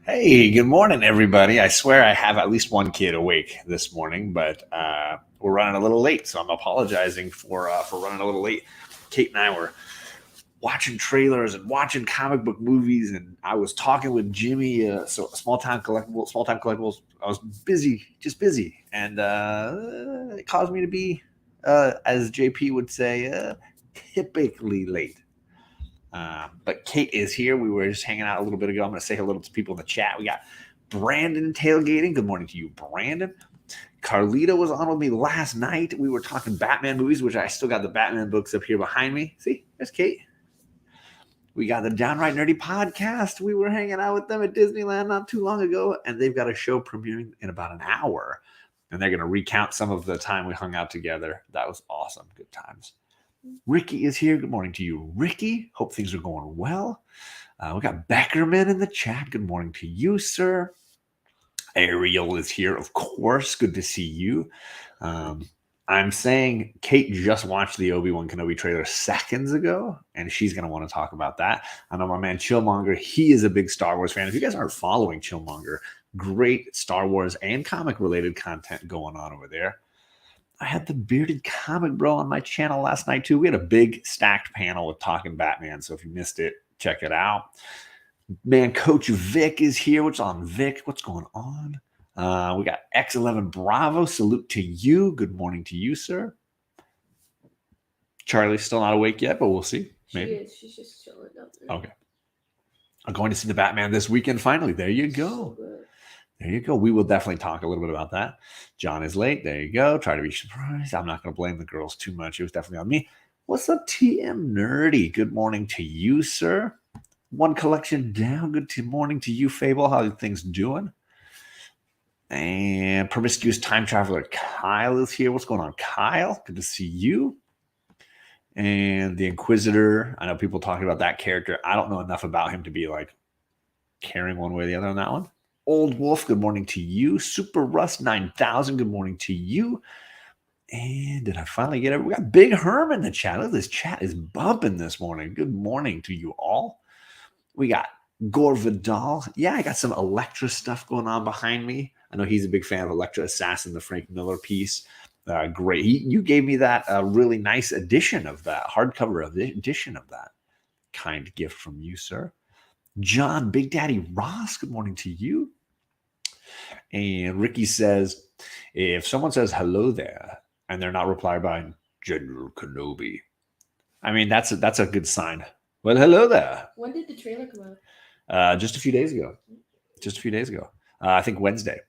Hey, good morning, everybody. I swear I have at least one kid awake this morning, but we're running a little late, so I'm apologizing for running a little late. Kate and I were watching trailers and watching comic book movies, and I was talking with Jimmy. So small time collectibles. I was busy, just busy, and it caused me to be, as JP would say, typically late. But Kate is here. We were just hanging out a little bit ago. I'm going to say hello to people in the chat. We got Brandon tailgating. Good morning to you, Brandon. Carlita was on with me last night. We were talking Batman movies, which I still got the Batman books up here behind me. See, there's Kate. We got the Downright Nerdy podcast. We were hanging out with them at Disneyland not too long ago, and they've got a show premiering in about an hour. And they're going to recount some of the time we hung out together. That was awesome. Good times. Ricky is here. Good morning to you, Ricky. Hope things are going well. We got Beckerman in the chat. Good morning to you, sir. Ariel is here, of course. Good to see you. I'm saying Kate just watched the Obi Wan Kenobi trailer seconds ago, and she's going to want to talk about that. I know my man Chillmonger, he is a big Star Wars fan. If you guys aren't following Chillmonger, great Star Wars and comic-related content going on over there. I had the Bearded Comic Bro on my channel last night, too. We had a big stacked panel with Talking Batman, so if you missed it, check it out. Man, Coach Vic is here. What's on, Vic? What's going on? We got X11 Bravo. Salute to you. Good morning to you, sir. Charlie's still not awake yet, but we'll see. Maybe. She is. She's just chilling up there. Okay. I'm going to see the Batman this weekend, finally. There you go. So there you go. We will definitely talk a little bit about that. John is late. There you go. Try to be surprised. I'm not going to blame the girls too much. It was definitely on me. What's up, TM Nerdy? Good morning to you, sir. One collection down. Good morning to you, Fable. How are things doing? And Promiscuous Time Traveler Kyle is here. What's going on, Kyle? Good to see you. And the Inquisitor. I know people talking about that character. I don't know enough about him to be like caring one way or the other on that one. Old Wolf, good morning to you. Super Rust 9000, good morning to you. And did I finally get it? We got Big Herm in the chat. Look at this chat is bumping this morning. Good morning to you all. We got Gore Vidal. Yeah, I got some Elektra stuff going on behind me. I know he's a big fan of Elektra Assassin, the Frank Miller piece. Great. You gave me that really nice edition of that, hardcover edition of that. Kind gift from you, sir. John, Big Daddy Ross, good morning to you. And Ricky says, if someone says hello there and they're not replied by General Kenobi, I mean, that's a good sign. Well, hello there. when did the trailer come out? Just a few days ago. I think Wednesday.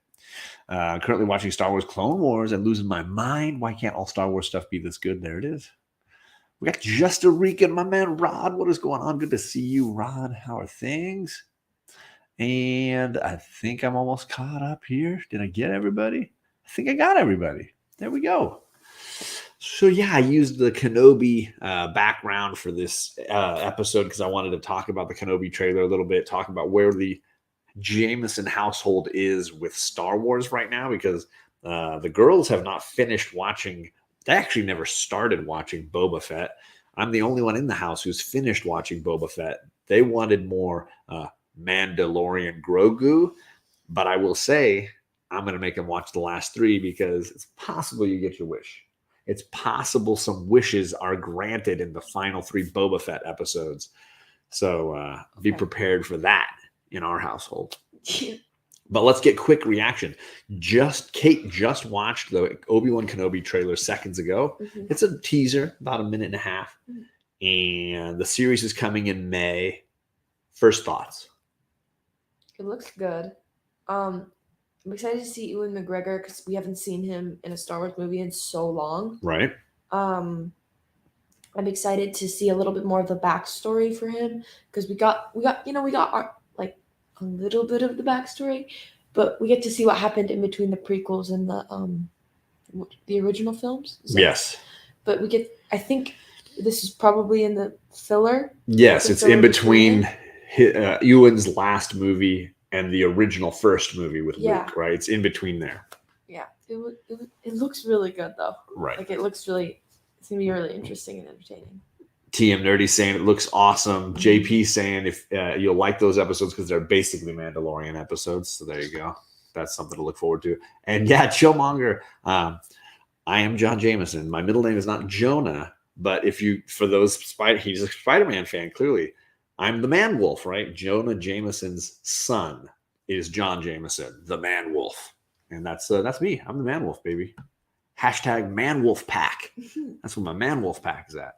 Currently watching Star Wars Clone Wars and losing my mind. Why can't all Star Wars stuff be this good? There it is. We got Just a Rican, my man Rod. What is going on? Good to see you, Rod. How are things? And I think I'm almost caught up here. Did I get everybody? I think I got everybody. There we go. So yeah, I used the Kenobi background for this episode because I wanted to talk about the Kenobi trailer a little bit, talk about where the Jameson household is with Star Wars right now, because the girls have not finished watching. They actually never started watching Boba Fett. I'm the only one in the house who's finished watching Boba Fett. They wanted more Mandalorian Grogu, but I will say I'm going to make them watch the last 3 because it's possible you get your wish. It's possible some wishes are granted in the final 3 Boba Fett episodes. So be prepared for that in our household. But let's get quick reaction. Kate just watched the Obi Wan Kenobi trailer seconds ago. Mm-hmm. It's a teaser, about a minute and a half. Mm-hmm. And the series is coming in May. First thoughts? It looks good. I'm excited to see Ewan McGregor because we haven't seen him in a Star Wars movie in so long. Right. I'm excited to see a little bit more of the backstory for him because we got our, like, a little bit of the backstory, but we get to see what happened in between the prequels and the original films. Yes. But I think this is probably in the filler. Yes, it's in between Ewan's last movie and the original first movie with Luke, right? It's in between there. Yeah. It looks really good though. Right. Like it's going to be really interesting and entertaining. TM Nerdy saying it looks awesome. JP saying if you'll like those episodes because they're basically Mandalorian episodes. So there you go. That's something to look forward to. And yeah, Chillmonger. I am John Jameson. My middle name is not Jonah, but if you, for those, he's a Spider-Man fan, clearly. I'm the Man Wolf, right? Jonah Jameson's son is John Jameson, the Man Wolf. And that's me. I'm the Man Wolf, baby. Hashtag Man Wolf Pack. That's where my Man Wolf Pack is at.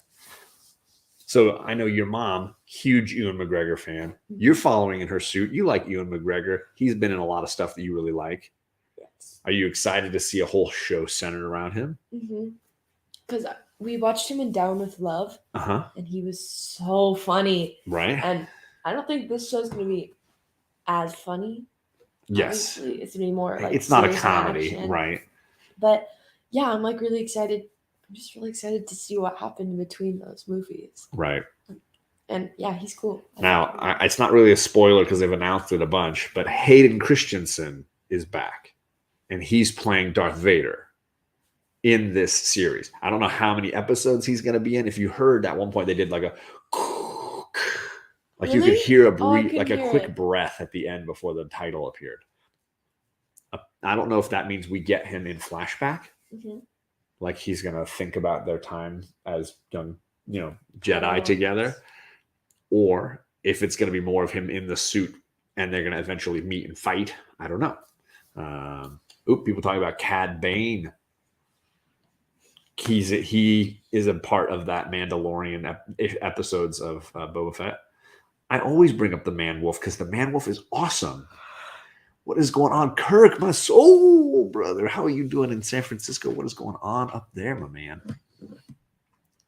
So I know your mom, huge Ewan McGregor fan. You're following in her suit. You like Ewan McGregor. He's been in a lot of stuff that you really like. Yes. Are you excited to see a whole show centered around him? Because we watched him in Down with Love, and he was so funny. Right. And I don't think this show's going to be as funny. Yes. Obviously, it's going to be more like it's not a comedy, action. right? But yeah, I'm like really excited. I'm just really excited to see what happened between those movies. Right. And yeah, he's cool. Now, it's not really a spoiler because they've announced it a bunch, but Hayden Christensen is back, and he's playing Darth Vader in this series. I don't know how many episodes he's going to be in. If you heard at one point, they did like a like really? You could hear a quick breath at the end before the title appeared. I don't know if that means we get him in flashback. Like he's going to think about their time as young, Jedi together, or if it's going to be more of him in the suit and they're going to eventually meet and fight. I don't know. People talking about Cad Bane. He is a part of that Mandalorian episodes of Boba Fett. I always bring up the Man Wolf because the Man Wolf is awesome. What is going on, Kirk? My soul brother, how are you doing in San Francisco? What is going on up there, my man?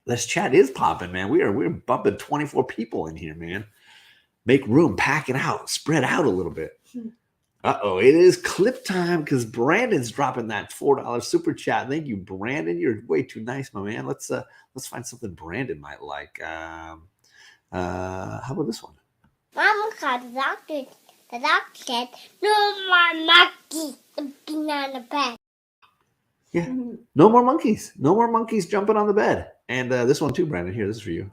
This chat is popping, man. We're bumping 24 people in here, man. Make room, pack it out, spread out a little bit. Uh-oh, it is clip time because Brandon's dropping that $4 super chat. Thank you, Brandon. You're way too nice, my man. Let's find something Brandon might like. How about this one? Mom called the doctor. The doctor said, no more monkeys jumping on the bed. Yeah, no more monkeys. No more monkeys jumping on the bed. And this one too, Brandon. Here, this is for you.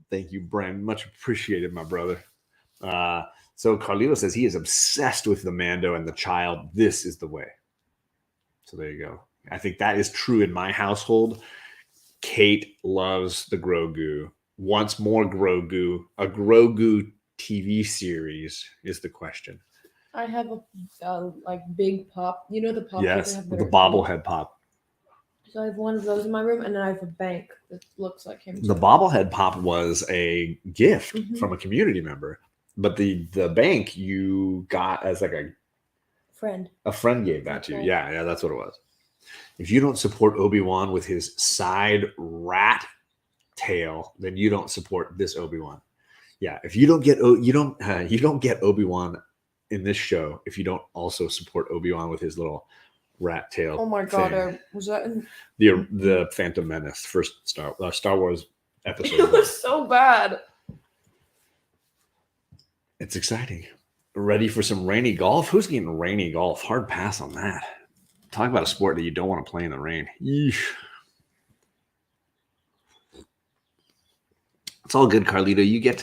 Thank you, Brandon. Much appreciated, my brother. So Carlito says he is obsessed with the Mando and the child. This is the way. So there you go. I think that is true in my household. Kate loves the Grogu. Wants more Grogu. A Grogu TV series is the question. I have a big pop. You know the pop? Yes, the bobblehead pop. So I have one of those in my room, and then I have a bank that looks like him. The bobblehead pop was a gift from a community member, but the bank you got as like a friend. A friend gave that to you. Yeah, that's what it was. If you don't support Obi-Wan with his side rat tail, then you don't support this Obi-Wan. Yeah, if you don't get you don't get Obi-Wan in this show if you don't also support Obi-Wan with his little rat tail. Oh my god, was that in the Phantom Menace, first Star Wars episode? It was so bad. It's exciting. Ready for some rainy golf? Who's getting rainy golf? Hard pass on that. Talk about a sport that you don't want to play in the rain. Yeesh. It's all good, Carlito. You get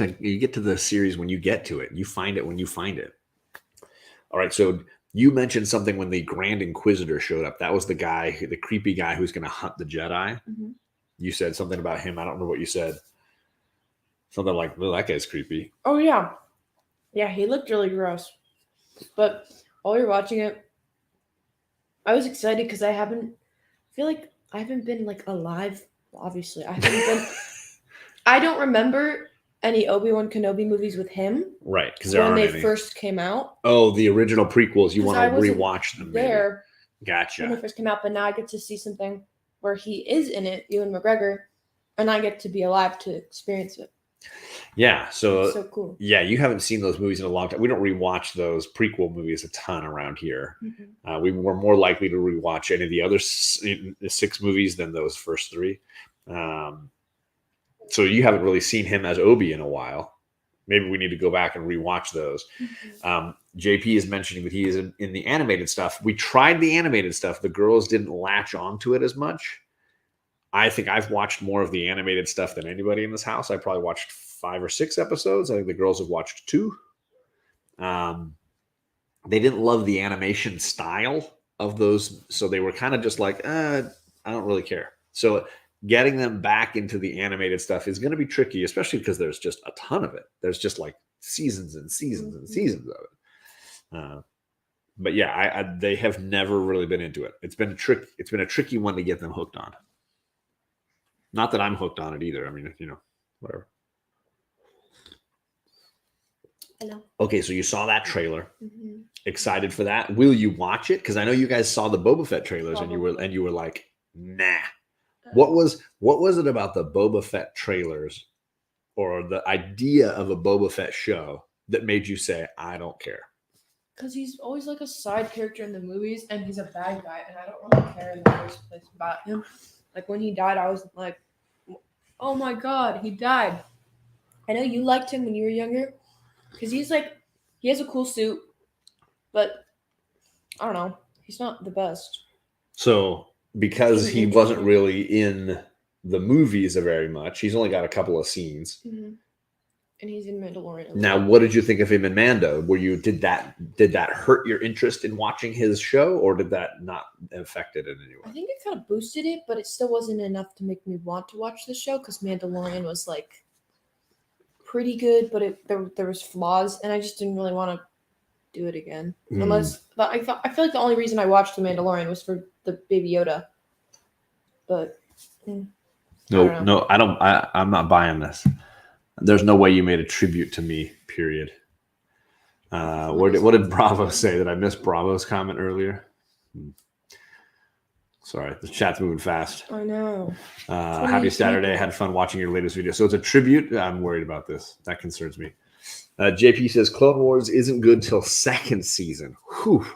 to the series when you get to it. You find it when you find it. All right, so you mentioned something when the Grand Inquisitor showed up. That was the guy, the creepy guy who's going to hunt the Jedi. You said something about him. I don't remember what you said. Something like, well, that guy's creepy. Oh, yeah. Yeah, he looked really gross. But while we were watching it, I was excited because I haven't been like alive. Obviously, I haven't been. I don't remember any Obi Wan Kenobi movies with him. Right, because when they first came out. Oh, the original prequels. You want to rewatch them? There, gotcha. When they first came out, but now I get to see something where he is in it, Ewan McGregor, and I get to be alive to experience it. Yeah, so cool. Yeah, you haven't seen those movies in a long time. We don't rewatch those prequel movies a ton around here. We were more likely to rewatch any of the other 6 movies than those first 3. So you haven't really seen him as Obi in a while. maybe we need to go back and rewatch those. JP is mentioning that he is in the animated stuff. We tried the animated stuff. The girls didn't latch onto it as much. I think I've watched more of the animated stuff than anybody in this house. I probably watched 5 or 6 episodes. I think the girls have watched 2. They didn't love the animation style of those, so they were kind of just like, I don't really care. So getting them back into the animated stuff is going to be tricky, especially because there's just a ton of it. There's just like seasons and seasons and seasons of it. But yeah, they have never really been into it. It's been a tricky one to get them hooked on. Not that I'm hooked on it either. I mean, whatever. I know. Okay, so you saw that trailer. Excited for that? Will you watch it? Because I know you guys saw the Boba Fett trailers, and you were like, nah. What was it about the Boba Fett trailers, or the idea of a Boba Fett show, that made you say, I don't care? Because he's always like a side character in the movies, and he's a bad guy, and I don't really care in the first place about him. Like when he died, I was like, oh my god, he died. I know you liked him when you were younger, because he has a cool suit, but I don't know, he's not the best. So because he wasn't really in the movies very much, he's only got a couple of scenes. And he's in Mandalorian. Now, what did you think of him in Mando? Did that hurt your interest in watching his show, or did that not affect it in any way? I think it kind of boosted it, but it still wasn't enough to make me want to watch the show, because Mandalorian was like pretty good, but there was flaws, and I just didn't really want to do it again. Unless I feel like the only reason I watched the Mandalorian was for the Baby Yoda. But no, I'm not buying this. There's no way you made a tribute to me, period. What did Bravo say? Did I miss Bravo's comment earlier? Sorry, the chat's moving fast. I know. Happy Saturday. Had fun watching your latest video. So it's a tribute. I'm worried about this. That concerns me. JP says Clone Wars isn't good till 2nd season. Whew.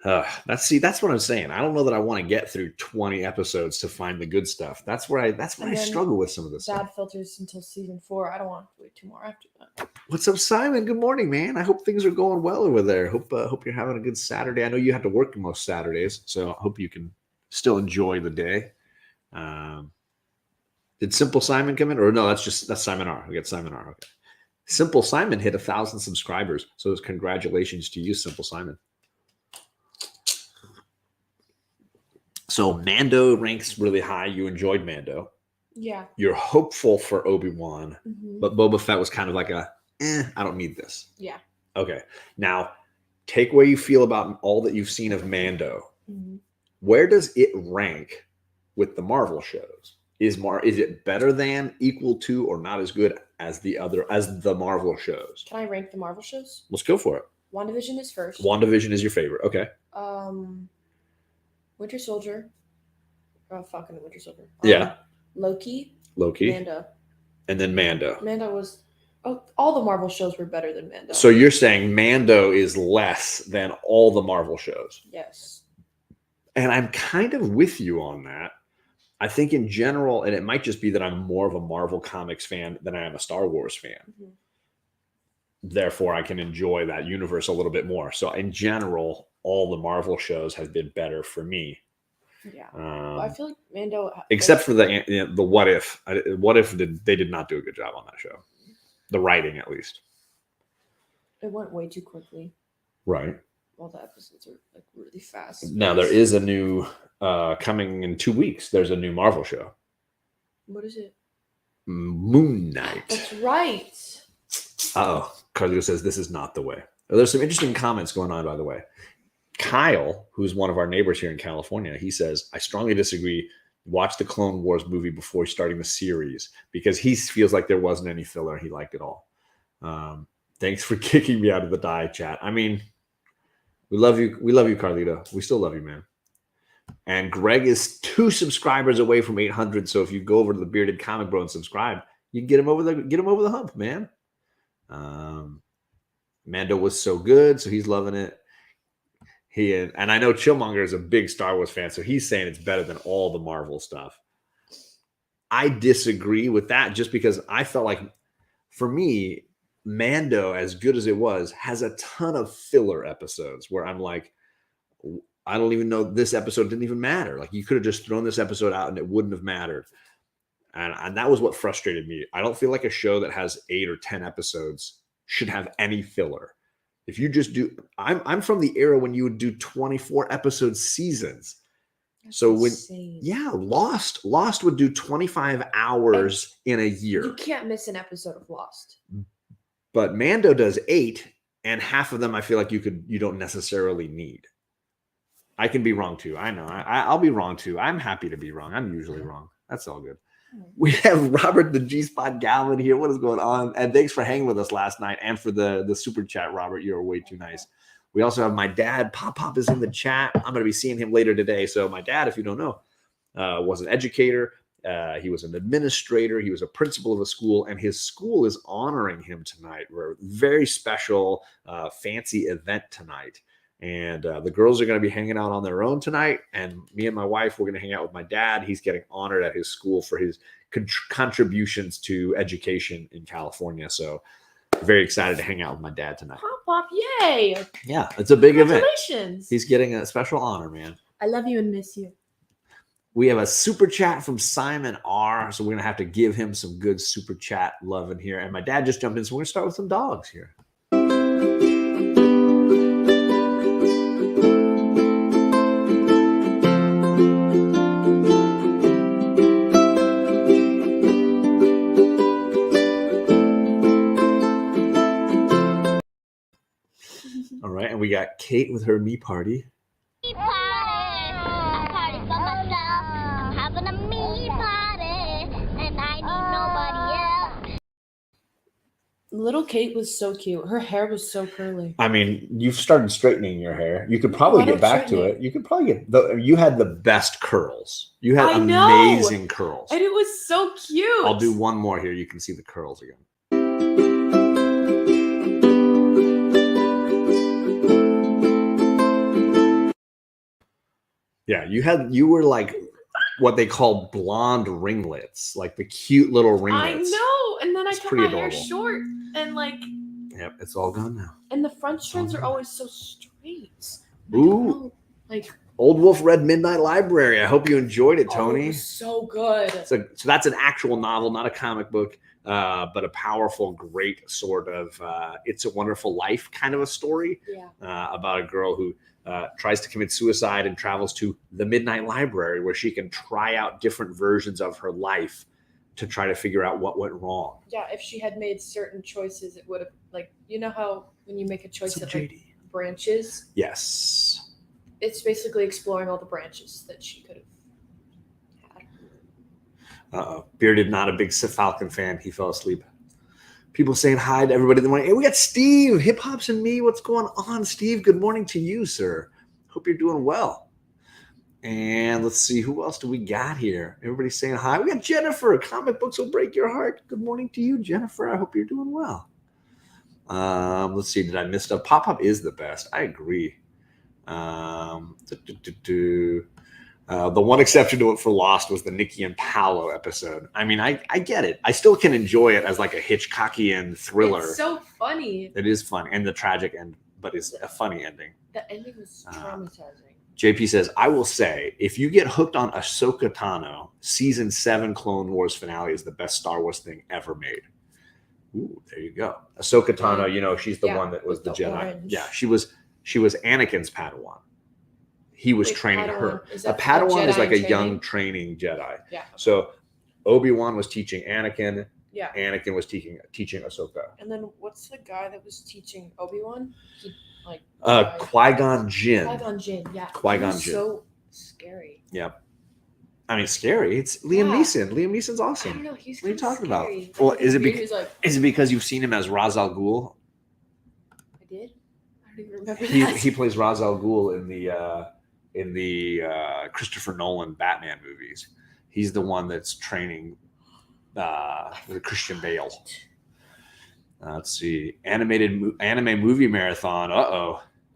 That's what I'm saying. I don't know that I want to get through 20 episodes to find the good stuff. That's where I struggle with some of this stuff. Filters until season 4. I don't want to wait 2 more after that. What's up, Simon? Good morning, man. I hope things are going well over there. Hope you're having a good Saturday. I know you have to work most Saturdays, so I hope you can still enjoy the day. Did Simple Simon come in? Or no, that's Simon R. We got Simon R. Okay. Simple Simon hit 1,000 subscribers. So congratulations to you, Simple Simon. So Mando ranks really high. You enjoyed Mando. Yeah. You're hopeful for Obi-Wan, but Boba Fett was kind of like I don't need this. Yeah. Okay. Now, take where you feel about all that you've seen of Mando. Where does it rank with the Marvel shows? Is it better than, equal to, or not as good as the Marvel shows? Can I rank the Marvel shows? Let's go for it. WandaVision is first. WandaVision is your favorite. Okay. Winter Soldier. Oh, fucking Winter Soldier. Yeah. Loki. Mando. And then Mando. Mando was... Oh, all the Marvel shows were better than Mando. So you're saying Mando is less than all the Marvel shows? Yes. And I'm kind of with you on that. I think in general, and it might just be that I'm more of a Marvel Comics fan than I am a Star Wars fan. Therefore, I can enjoy that universe a little bit more. So in general, all the Marvel shows have been better for me. Yeah. I feel like Mando... Except for the What If. What If they did not do a good job on that show. The writing, at least. It went way too quickly. Right. All the episodes are like really fast. Now, there is a new... coming in 2 weeks, there's a new Marvel show. What is it? Moon Knight. That's right. Uh-oh. Carlito says this is not the way. There's some interesting comments going on, by the way. Kyle, who's one of our neighbors here in California, he says, I strongly disagree. Watch the Clone Wars movie before starting the series because he feels like there wasn't any filler. He liked it all. Thanks for kicking me out of the die chat. I mean, we love you. We love you, Carlito. We still love you, man. And Greg is 2 subscribers away from 800. So if you go over to the Bearded Comic Bro and subscribe, you can get him over the hump, man. Mando was so good, so he's loving it. And I know Chillmonger is a big Star Wars fan, so he's saying it's better than all the Marvel stuff. I disagree with that just because I felt like for me, Mando, as good as it was, has a ton of filler episodes where I'm like, I don't even know, this episode didn't even matter. Like, you could have just thrown this episode out and it wouldn't have mattered. And that was what frustrated me. I don't feel like a show that has 8 or 10 episodes should have any filler. If you just do, I'm from the era when you would do 24 episode seasons. That's So insane. Lost would do 25 hours in a year. You can't miss an episode of Lost. But Mando does 8, and half of them I feel like you don't necessarily need. I can be wrong too. I know. I'll be wrong too. I'm happy to be wrong. I'm usually wrong. That's all good. We have Robert the G-Spot Galvin here. What is going on? And thanks for hanging with us last night and for the super chat, Robert. You're way too nice. We also have my dad. Pop is in the chat. I'm going to be seeing him later today. So my dad, if you don't know, was an educator. He was an administrator. He was a principal of a school, and his school is honoring him tonight. We're a very special, fancy event tonight. And the girls are going to be hanging out on their own tonight. And me and my wife, we're going to hang out with my dad. He's getting honored at his school for his contributions to education in California. So very excited to hang out with my dad tonight. Pop, yay! Yeah, it's a big event. Congratulations. He's getting a special honor, man. I love you and miss you. We have a super chat from Simon R. So we're going to have to give him some good super chat love in here. And my dad just jumped in. So we're going to start with some dogs here. All right, and we got Kate with her me party. Me party. A party for myself. I'm having a me party, and I need nobody else. Little Kate was so cute. Her hair was so curly. I mean, you've started straightening your hair. You could probably Why get not back to straighten it. You could probably you had the best curls. You had I know. amazing curls. And it was so cute. I'll do one more here. You can see the curls again. Yeah, you were like what they call blonde ringlets, like the cute little ringlets. I know. And then I It's cut pretty my hair adorable. short. And like, Yep, it's all gone now. and the front strands are always so straight. I Ooh. don't know, like, Old Wolf read Midnight Library. I hope you enjoyed it, Tony. it was so good. So that's an actual novel, not a comic book, but a powerful, great sort of It's a Wonderful Life kind of a story Yeah. about a girl who tries to commit suicide and travels to the Midnight Library where she can try out different versions of her life to try to figure out what went wrong. Yeah, if she had made certain choices, it would have, like, you know how when you make a choice So that like JD. branches, Yes. it's basically exploring all the branches that she could have had. Uh-oh. Bearded, not a big Falcon fan. He fell asleep. People saying hi to everybody in the morning. Hey, we got Steve, Hip Hops and Me. What's going on, Steve? Good morning to you, sir. Hope you're doing well. And let's see, who else do we got here? Everybody's saying hi. We got Jennifer. Comic books will break your heart. Good morning to you, Jennifer. I hope you're doing well. Let's see. Did I miss stuff? Pop-Up is the best. I agree. The one exception to it for Lost was the Nikki and Paolo episode. I mean, I get it. I still can enjoy it as like a Hitchcockian thriller. It's so funny. It is fun, and the tragic end, but it's a funny ending. The ending was traumatizing. JP says, I will say, if you get hooked on Ahsoka Tano, season 7 Clone Wars finale is the best Star Wars thing ever made. Ooh, there you go. Ahsoka Tano, you know, she's the one that was the Jedi. orange. Yeah, she was Anakin's Padawan. He was Wait, training Padawan. her. Is A that Padawan is Jedi like a in young training? training Jedi. Yeah. So Obi Wan was teaching Anakin. Yeah. Anakin was teaching Ahsoka. And then what's the guy that was teaching Obi-Wan? Qui-Gon Jinn. Qui-Gon Jinn, yeah. Qui-Gon He was Jinn. so scary. Yep. I mean, scary. It's Liam Yeah. Neeson. Liam Neeson's I awesome. don't know. He's What are you kinda talking about? scary. Well, Like, is it he was like, Is it because you've seen him as Ra's al Ghul? I did? I don't even remember that. He plays Ra's al Ghul in the Christopher Nolan Batman movies. He's the one that's training the Christian Bale. Let's see, anime movie marathon.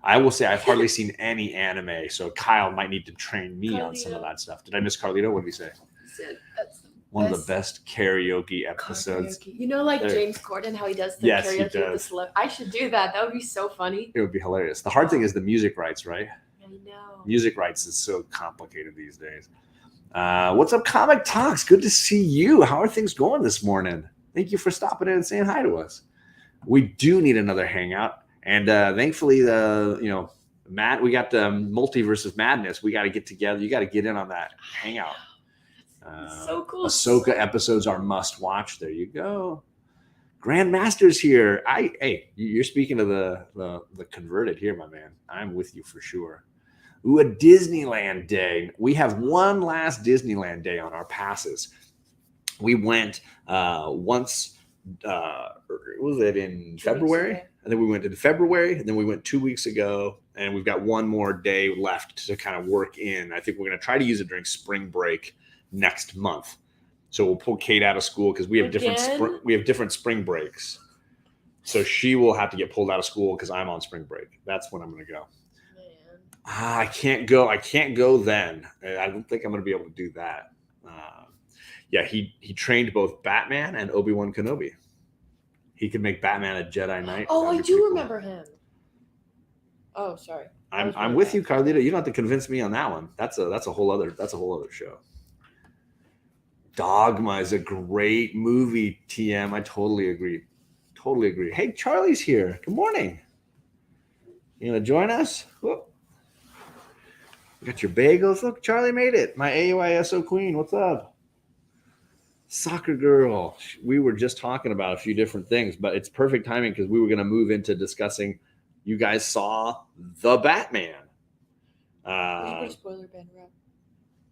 I will say I've hardly seen any anime, so Kyle might need to train me on some of Carlito. that stuff. Did I miss Carlito? What did he say? He said that's One of the best karaoke episodes. Karaoke. You know, like There. James Corden, how he does the Yes, he karaoke with the does. celeb. I should do that. That would be so funny. It would be hilarious. The hard thing is the music rights, right? I know. Music rights is so complicated these days. What's up, Comic Talks? Good to see you. How are things going this morning? Thank you for stopping in and saying hi to us. We do need another hangout, and thankfully, Matt, we got the Multiverse Madness. We got to get together. You got to get in on that hangout. So cool. Ahsoka episodes are must watch. There you go. Grandmaster's here. Hey, you're speaking of the converted here, my man. I'm with you for sure. Ooh, a Disneyland day. We have one last Disneyland day on our passes. We went once. Was it in February? And then we went in February, and then we went 2 weeks ago, and we've got one more day left to kind of work in. I think we're going to try to use it during spring break next month. So we'll pull Kate out of school because we have different spring breaks. So she will have to get pulled out of school because I'm on spring break. That's when I'm going to go. Man. I can't go. I can't go then. I don't think I'm going to be able to do that. He trained both Batman and Obi Wan Kenobi. He could make Batman a Jedi Knight. Oh, I do remember him. Oh, sorry. I'm with you, Carlita. You don't have to convince me on that one. That's a whole other show. Dogma is a great movie, TM. I totally agree. Hey, Charlie's here. Good morning. You gonna join us? Whoop. You got your bagels. Look, Charlie made it. My AUISO queen. What's up? Soccer girl. We were just talking about a few different things, but it's perfect timing because we were going to move into discussing. You guys saw The Batman. Spoiler ban wrap.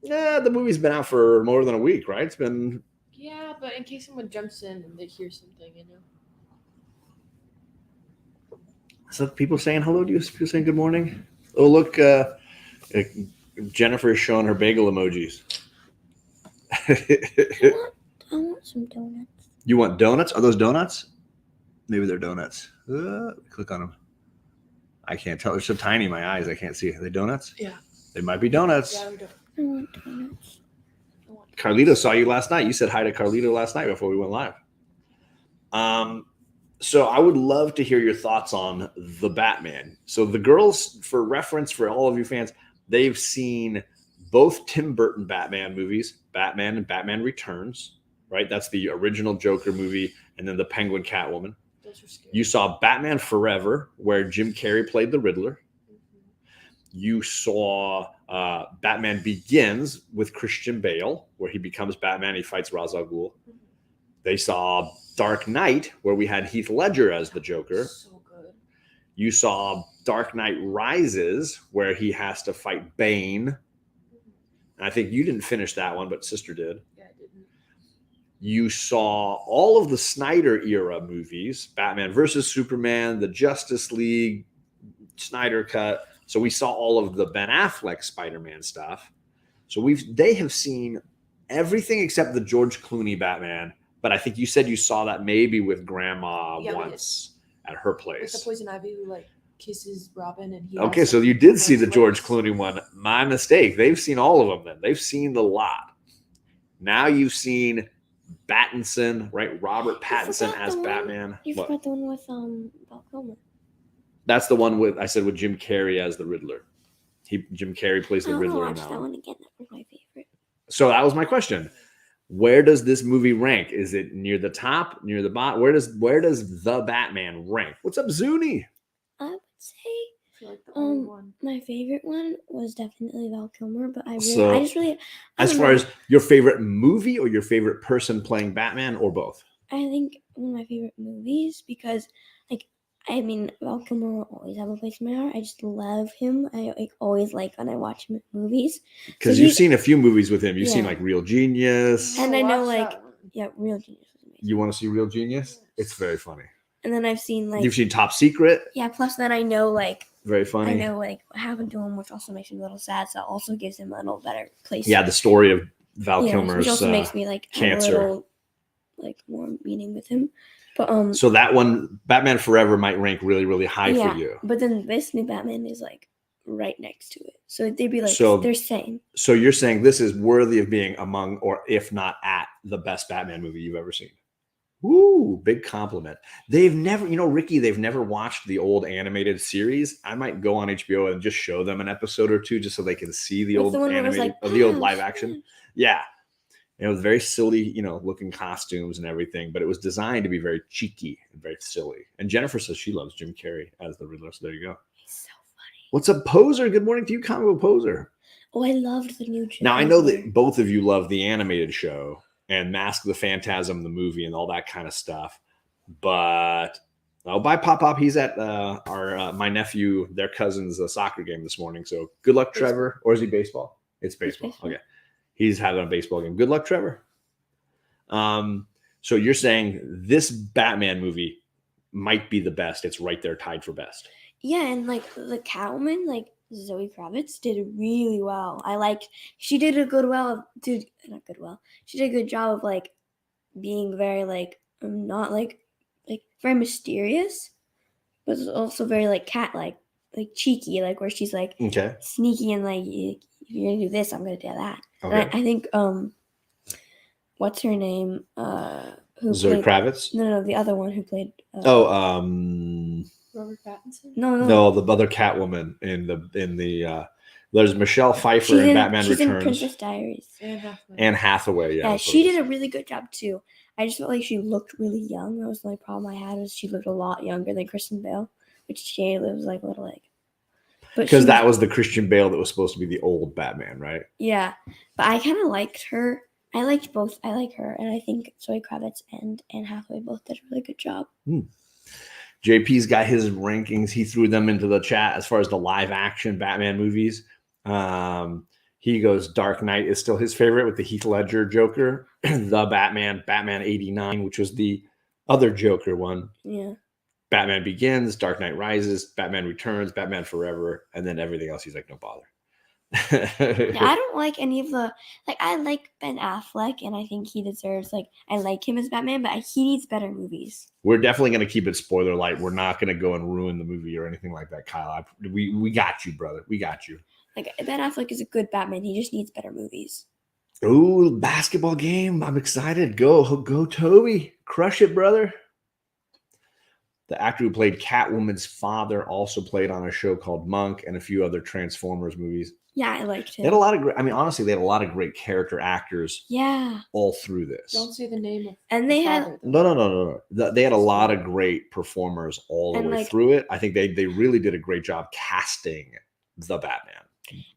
Yeah, the movie's been out for more than a week, right? It's been. Yeah, but in case someone jumps in and they hear something, So people saying hello to you. People saying good morning. Oh, look, Jennifer is showing her bagel emojis. I want some donuts. You want donuts? Are those donuts? Maybe they're donuts. Click on them. I can't tell. They're so tiny in my eyes. I can't see. Are they donuts? Yeah. They might be donuts. Yeah, we do. I want donuts. Carlito saw you last night. You said hi to Carlito last night before we went live. So I would love to hear your thoughts on The Batman. So the girls, for reference, for all of you fans, they've seen both Tim Burton Batman movies, Batman and Batman Returns, right? That's the original Joker movie, and then the Penguin Catwoman. Those are scary. You saw Batman Forever, where Jim Carrey played the Riddler. You saw Batman Begins with Christian Bale, where he becomes Batman. He fights Ra's al Ghul. They saw Dark Knight, where we had Heath Ledger as the Joker. So good. You saw Dark Knight Rises, where he has to fight Bane. And I think you didn't finish that one, but sister did. Yeah, I didn't. You saw all of the Snyder era movies, Batman versus Superman, the Justice League, Snyder Cut. So we saw all of the Ben Affleck Spider-Man stuff. So they have seen everything except the George Clooney Batman. But I think you said you saw that maybe with Grandma once at her place. With the Poison Ivy who kisses Robin and he. Okay, so you did see the George Clooney one. My mistake. They've seen all of them then. They've seen the lot. Now you've seen Pattinson, right? Robert Pattinson as Batman. You forgot the one with Val Kilmer. That's the one with Jim Carrey as the Riddler. Jim Carrey plays the Riddler in that that one again. That was my favorite. So that was my question. Where does this movie rank? Is it near the top, near the bottom? Where does The Batman rank? What's up, Zuni? I would say I feel like the only one. my favorite one was definitely Val Kilmer, but as far as your favorite movie or your favorite person playing Batman or both? I think one of my favorite movies because Val Kilmer will always have a place in my heart. I just love him. I always when I watch him in movies. Because you've seen a few movies with him. You've seen Real Genius. And I know Real Genius was amazing. You want to see Real Genius? It's very funny. And then I've seen you've seen Top Secret? Yeah, plus then I know very funny. I know what happened to him, which also makes me a little sad. So it also gives him a little better place. Yeah, the story of Val Kilmer's which also makes me cancer. Have a little more meaning with him. But so that one, Batman Forever, might rank really, really high for you. But then this new Batman is right next to it. So they'd be like, So- they're same. So you're saying this is worthy of being among, or if not at, the best Batman movie you've ever seen? Woo, big compliment. They've never, Ricky, they've never watched the old animated series. I might go on HBO and just show them an episode or two just so they can see the What's old the one where it was animated, like, or the old "Pow, live action. smash." Yeah. And it was very silly, looking costumes and everything, but it was designed to be very cheeky and very silly. And Jennifer says she loves Jim Carrey as the Riddler. So there you go. He's so funny. What's up, Poser? Good morning to you, Comic Book Poser. Oh, I loved the new. Now, I know Riddler. that both of you love the animated show and Mask of the Phantasm, the movie, and all that kind of stuff. But bye, Pop Pop. He's at my nephew, their cousin's soccer game this morning. So good luck, Baseball. Trevor. Or is he baseball? It's baseball. baseball. Okay. He's having a baseball game. Good luck, Trevor. So you're saying this Batman movie might be the best. It's right there tied for best. Yeah, and like the Catwoman, like Zoe Kravitz did really well. She did a good She did a good job of like being very like not like very mysterious, but also very like cat like cheeky, like where she's like Okay. sneaky and like if you're gonna do this, I'm gonna do that. Okay. And I think what's her name? Who Zoe played, Kravitz. No, the other one who played. Robert Pattinson. No. The other Catwoman in the there's Michelle Pfeiffer She's in Batman she's in Returns. Princess Diaries. Anne Hathaway. Yeah, that's what she it is. did a really good job too. I just felt like she looked really young. That was the only problem I had, was she looked a lot younger than Kristen Bale, which she was like a little like. Because that was the Christian Bale that was supposed to be the old Batman, right? Yeah, but I kind of liked her. I liked both. I like her, and I think Zoe Kravitz and Anne Hathaway both did a really good job. JP's got his rankings. He threw them into the chat as far as the live action Batman movies. He goes, Dark Knight is still his favorite with the Heath Ledger Joker, the Batman 89, which was the other Joker one. Yeah. Batman Begins, Dark Knight Rises, Batman Returns, Batman Forever, and then everything else. He's like, no bother. Yeah, I don't like any of the I like Ben Affleck, and I think he deserves I like him as Batman, but he needs better movies. We're definitely going to keep it spoiler light. We're not going to go and ruin the movie or anything like that, Kyle. We got you, brother. We got you. Ben Affleck is a good Batman. He just needs better movies. Ooh, basketball game. I'm excited. Go, Toby. Crush it, brother. The actor who played Catwoman's father also played on a show called Monk and a few other Transformers movies. Yeah, I liked They him. had a lot of great, honestly, they had a lot of great character actors Yeah. all through this. Don't say the name of And the they had father, though. No. They had a lot of great performers all the And, way through it. I think they really did a great job casting the Batman.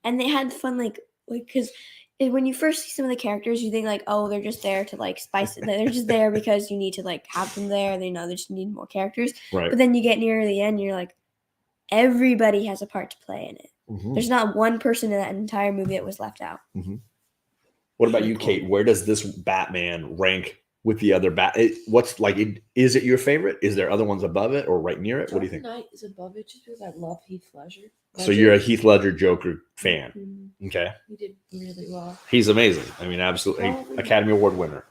and they had fun because when you first see some of the characters, you think oh, they're just there to spice it. They're just there because you need to have them there. They know they just need more characters. Right. But then you get near the end, you're like, everybody has a part to play in it. Mhm. There's not one person in that entire movie that was left out. What about Pretty you, cool. Kate? Where does this Batman rank with the other is it your favorite? Is there other ones above it or right near it? What do you think? Dark Knight is above it just because I love Heath Ledger. So you're a Heath Ledger Joker fan. Mhm. Okay. He did really well. He's amazing. Absolutely. Probably. Academy Award winner.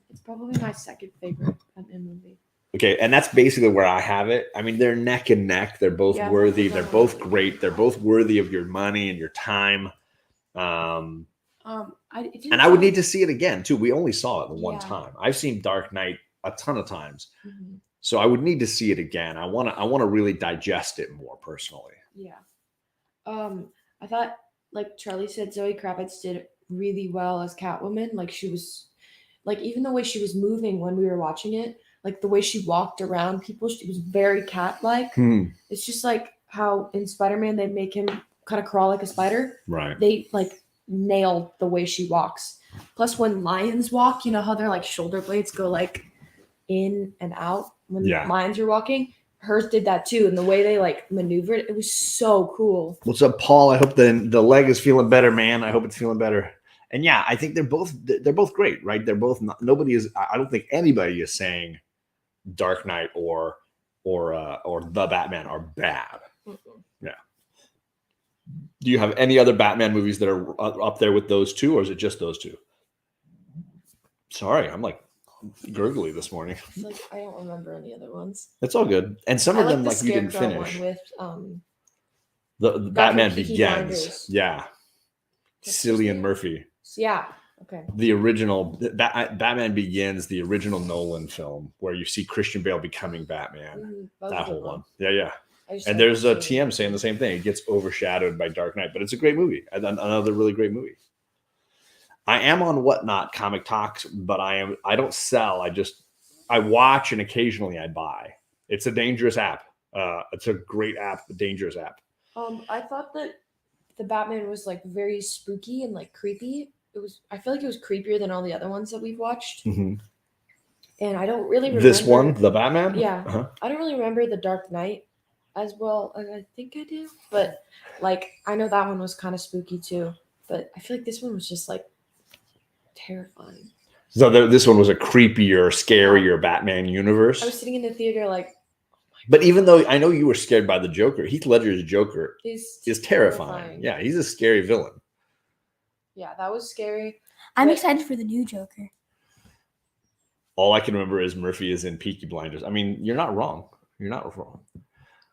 It's probably my second favorite Batman movie. Okay, and that's basically where I have it. They're neck and neck. They're both Yeah, worthy. both They're of them. both great. They're both worthy of your money and your time. And I would need to see it again too. We only saw it the one Yeah. time. I've seen Dark Knight a ton of times, Mhm. so I would need to see it again. I want to really digest it more personally. Yeah. I thought, like Charlie said, Zoe Kravitz did really well as Catwoman. She was, even the way she was moving when we were watching it, the way she walked around people, she was very cat-like. It's just how in Spider-Man they make him kind of crawl like a spider. Right. They nailed the way she walks. Plus, when lions walk, you know how their shoulder blades go in and out when Yeah. lions are walking. Hers did that too, and the way they maneuvered, it was so cool. What's up, Paul? I hope the leg is feeling better, man. I hope it's feeling better. And yeah, I think they're both great, right? They're both nobody is. I don't think anybody is saying Dark Knight or the Batman are bad. Yeah. Do you have any other Batman movies that are up there with those two, or is it just those two? Sorry, I'm gurgly this morning. It's I don't remember any other ones. It's all good. And some I of them the you didn't Scarecrow finish. one with The Guy from Batman Peaky Begins. Blinders. Yeah. What's his Cillian name? Murphy. Yeah. Okay. The original Batman Begins, the original Nolan film, where you see Christian Bale becoming Batman. That whole one. Yeah. And there's a TM saying the same thing. It gets overshadowed by Dark Knight, but it's a great movie. Another really great movie. I am on Whatnot Comic Talks, but I don't sell. I watch and occasionally I buy. It's a dangerous app. It's a great app, a dangerous app. I thought that the Batman was like very spooky and like creepy. I feel like it was creepier than all the other ones that we've watched. Mm-hmm. And I don't really remember This one, the Batman? Yeah. Uh-huh. I don't really remember the Dark Knight as well as I think I do. But like I know that one was kind of spooky too. But I feel like this one was just like terrifying. So this one was a creepier, scarier Batman universe. I was sitting in the theater like. But even though I know you were scared by the Joker, Heath Ledger's Joker is terrifying. terrifying. Yeah, he's a scary villain. Yeah, that was scary. I'm But- excited for the new Joker. All I can remember is Murphy is in Peaky Blinders. I mean, you're not wrong. You're not wrong.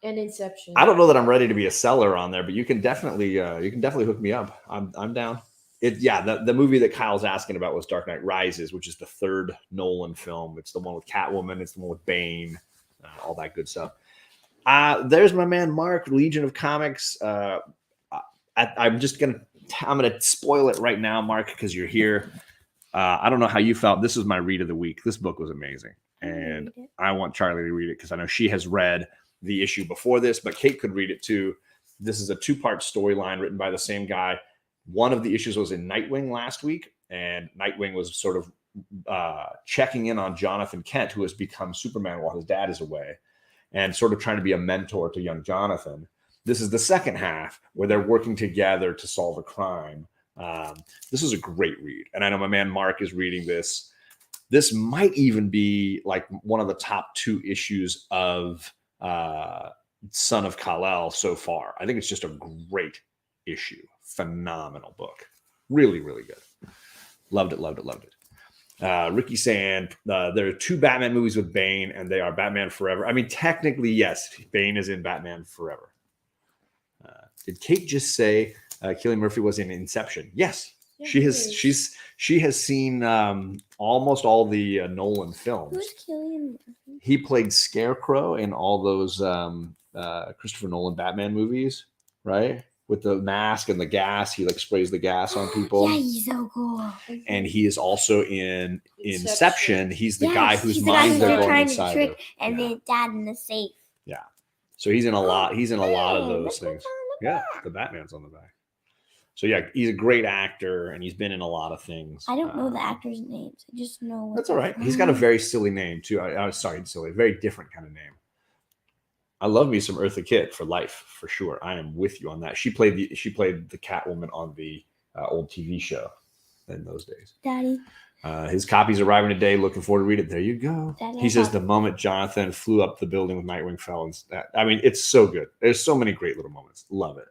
And Inception. I don't know that I'm ready to be a seller on there, but you can definitely hook me up. I'm down. The movie that Kyle's asking about was Dark Knight Rises, which is the third Nolan film. It's the one with Catwoman. It's the one with Bane, all that good stuff. There's my man Mark, Legion of Comics. I'm gonna spoil it right now, Mark, because you're here. I don't know how you felt. This was my read of the week. This book was amazing, and I want Charlie to read it because I know she has read the issue before this, but Kate could read it too. This is a 2-part storyline written by the same guy. One of the issues was in Nightwing last week, and Nightwing was sort of checking in on Jonathan Kent, who has become Superman while his dad is away, and sort of trying to be a mentor to young Jonathan. This is the second half where they're working together to solve a crime. This is a great read. And I know my man Mark is reading this. This might even be like one of the top 2 issues of Son of Kal-El so far. I think it's just a great issue. Phenomenal book. Really, really good. Loved it. Ricky Sand, there are 2 Batman movies with Bane, and they are Batman Forever. I mean, technically, yes, Bane is in Batman Forever. Did Kate just say Cillian Murphy was in Inception? Yes, yeah, she has seen almost all the Nolan films. Who's Cillian Murphy? He played Scarecrow in all those Christopher Nolan Batman movies, right? With the mask and the gas, he like sprays the gas on people. Yeah, he's so cool. And he is also in Inception. He's the guy whose he's minds the guy are who's going trying inside. to trick and then dad in the safe. Yeah. So he's in a lot. He's in a lot of those Look things. on the Yeah, back. the Batman's on the back. So yeah, he's a great actor, and he's been in a lot of things. I don't know the actors' names. I just know. What That's all right. He's got a very silly name too. Silly, very different kind of name. I love me some Eartha Kitt for life, for sure. I am with you on that. She played the Catwoman on the old TV show in those days. Daddy. His copy's arriving today. Looking forward to read it. There you go. Daddy, He says the moment Jonathan flew up the building with Nightwing fell. I mean, it's so good. There's so many great little moments. Love it.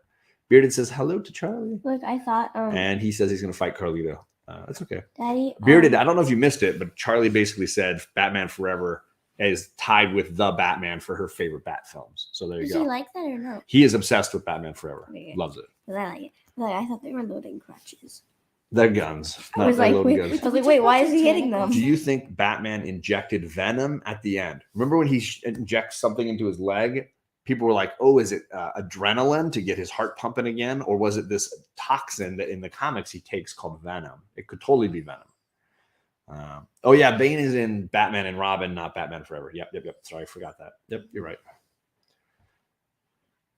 Bearded says hello to Charlie. Look, I thought. And he says he's going to fight Carlito. That's okay. Daddy. Bearded, I don't know if you missed it, but Charlie basically said Batman Forever is tied with the Batman for her favorite Bat films. So there you Does go. he like that or no? He is obsessed with Batman Forever. Okay. Loves it. Because I like it. Like, I thought they were loading crutches. They're guns. I was like, wait, guns. I was like, wait, why is he hitting them? Do you think Batman injected venom at the end? Remember when he injects something into his leg? People were like, oh, is it adrenaline to get his heart pumping again? Or was it this toxin that in the comics he takes called venom? It could totally be venom. Oh, yeah, Bane is in Batman and Robin, not Batman Forever. Yep. Sorry, I forgot that. Yep, you're right.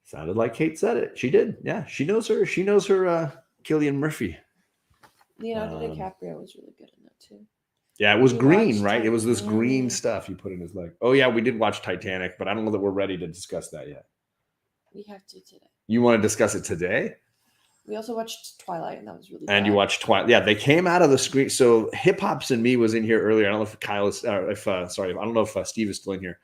Sounded like Kate said it. She did. Yeah, she knows her. She knows her Cillian Murphy. Leonardo DiCaprio was really good in that too. Yeah, it was We green, watched right? It was this green Titanic. stuff you put in his leg. Oh, yeah, we did watch Titanic, but I don't know that we're ready to discuss that yet. We have to today. You want to discuss it today? We also watched Twilight, and that was really. And bad. you watched Twilight. Yeah, they came out of the screen. So Hip Hops and Me was in here earlier. I don't know if Kyle is, I don't know if Steve is still in here,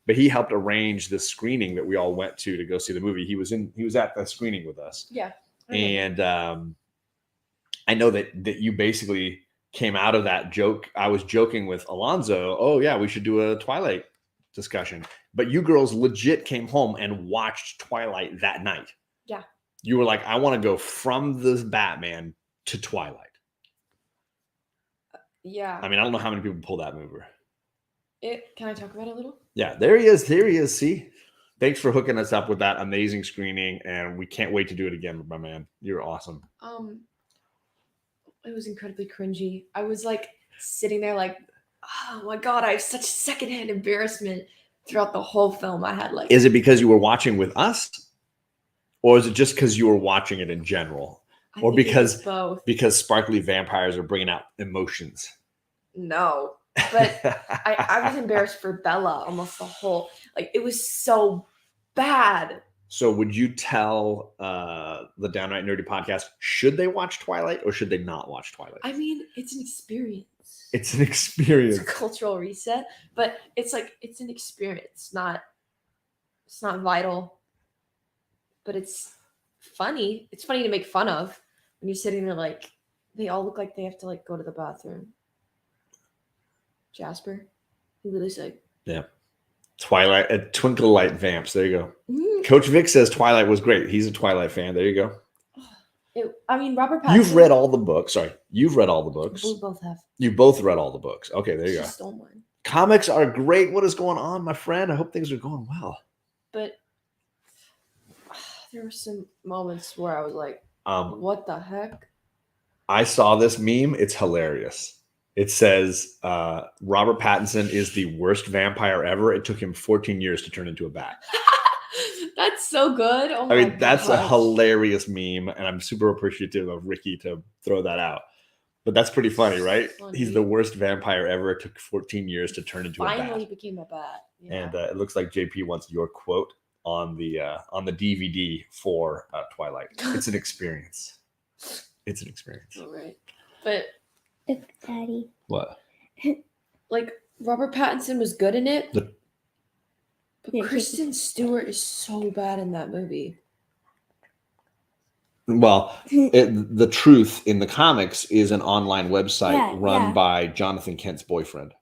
but he helped arrange this screening that we all went to go see the movie. He was at the screening with us. Yeah. And I know that you basically came out of that joke. I was joking with Alonzo. Oh yeah, we should do a Twilight discussion. But you girls legit came home and watched Twilight that night. Yeah. You were like, I want to go from this Batman to Twilight. Yeah. I mean, I don't know how many people pull that mover. Can I talk about it a little? Yeah, there he is. Here he is. See? Thanks for hooking us up with that amazing screening, and we can't wait to do it again, my man. You're awesome. It was incredibly cringy. I was like sitting there like, oh my god, I have such secondhand embarrassment throughout the whole film. I had like, Is it because you were watching with us, or is it just because you were watching it in general, I or think it was because both? sparkly vampires are bringing out emotions? No, but I was embarrassed for Bella almost the whole. Like it was so bad. So would you tell the Downright Nerdy podcast, should they watch Twilight or should they not watch Twilight? I mean, it's an experience. It's an experience. It's a cultural reset, but it's like it's an experience. It's not vital, but it's funny. It's funny to make fun of when you're sitting there like they all look like they have to like go to the bathroom. Jasper, he literally said, Yeah. Twilight, Twinkle Light Vamps. There you go. mm-hmm. Coach Vic says Twilight was great. He's a Twilight fan. There you go. I mean, Robert Pattinson. You've read all the books. Sorry. You've read all the books. We both have. You both read all the books. Okay, there you She go. stole mine. Comics are great. What is going on, my friend? I hope things are going well. But there were some moments where I was like, what the heck? I saw this meme. It's hilarious. It says Robert Pattinson is the worst vampire ever. It took him 14 years to turn into a bat. That's so good. Oh I my mean, that's a gosh. hilarious meme, and I'm super appreciative of Ricky to throw that out. But that's pretty funny, right? Funny. He's the worst vampire ever. It took 14 years to turn into a Finally bat. became a bat. Yeah. And it looks like JP wants your quote on the DVD for Twilight. It's an experience. It's an experience. All right. But Daddy. What? like Robert Pattinson was good in it. The- But Kristen Stewart is so bad in that movie. Well, The Truth in the comics is an online website run by Jonathan Kent's boyfriend.